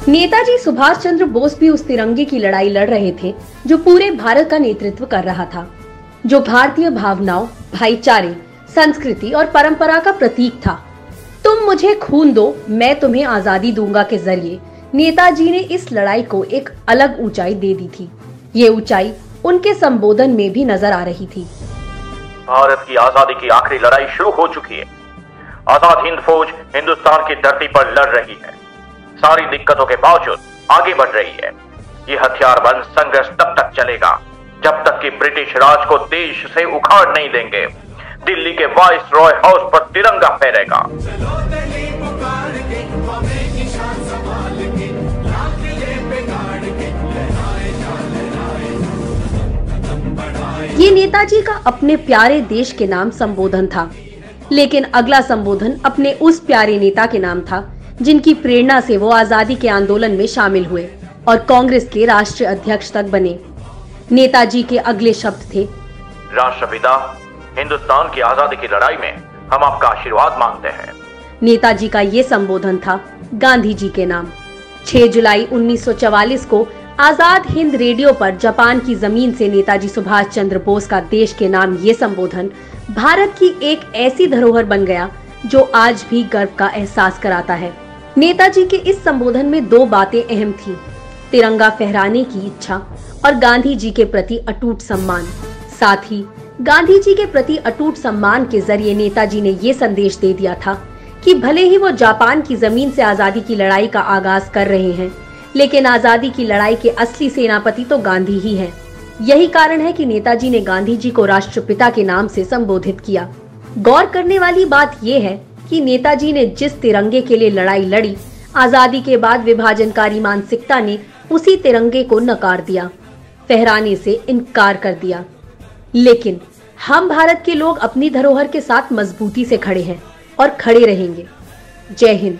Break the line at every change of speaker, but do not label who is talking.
नेताजी सुभाष चंद्र बोस भी उस तिरंगे की लड़ाई लड़ रहे थे जो पूरे भारत का नेतृत्व कर रहा था, जो भारतीय भावनाओं, भाईचारे, संस्कृति और परंपरा का प्रतीक था। तुम मुझे खून दो, मैं तुम्हें आजादी दूंगा के जरिए नेताजी ने इस लड़ाई को एक अलग ऊंचाई दे दी थी। ये ऊंचाई उनके संबोधन में भी नजर आ रही थी।
भारत की आजादी की आखिरी लड़ाई शुरू हो चुकी है। आजाद हिंद फौज हिंदुस्तान की धरती पर लड़ रही है। सारी दिक्कतों के बावजूद आगे बढ़ रही है। ये हथियारबंद संघर्ष तब तक चलेगा जब तक कि ब्रिटिश राज को देश से उखाड़ नहीं देंगे। दिल्ली के वाइस रॉय हाउस पर तिरंगा फहरेगा।
ये नेताजी का अपने प्यारे देश के नाम संबोधन था, लेकिन अगला संबोधन अपने उस प्यारे नेता के नाम था जिनकी प्रेरणा से वो आजादी के आंदोलन में शामिल हुए और कांग्रेस के राष्ट्रीय अध्यक्ष तक बने। नेताजी के अगले शब्द थे,
राष्ट्रपिता, हिंदुस्तान की आजादी की लड़ाई में हम आपका आशीर्वाद मांगते हैं।
नेताजी का ये संबोधन था गांधी जी के नाम। 6 जुलाई 1944 को आजाद हिंद रेडियो पर जापान की जमीन से नेताजी सुभाष चंद्र बोस का देश के नाम ये संबोधन भारत की एक ऐसी धरोहर बन गया जो आज भी गर्व का एहसास कराता है। नेताजी के इस संबोधन में 2 बातें अहम थी, तिरंगा फहराने की इच्छा और गांधी जी के प्रति अटूट सम्मान। साथ ही गांधी जी के प्रति अटूट सम्मान के जरिए नेताजी ने ये संदेश दे दिया था कि भले ही वो जापान की जमीन से आजादी की लड़ाई का आगाज कर रहे हैं, लेकिन आजादी की लड़ाई के असली सेनापति तो गांधी ही हैं। यही कारण है कि नेताजी ने गांधी जी को राष्ट्रपिता के नाम से संबोधित किया। गौर करने वाली बात यह है कि नेताजी ने जिस तिरंगे के लिए लड़ाई लड़ी, आजादी के बाद विभाजनकारी मानसिकता ने उसी तिरंगे को नकार दिया, फहराने से इनकार कर दिया। लेकिन हम भारत के लोग अपनी धरोहर के साथ मजबूती से खड़े हैं और खड़े रहेंगे। जय हिंद।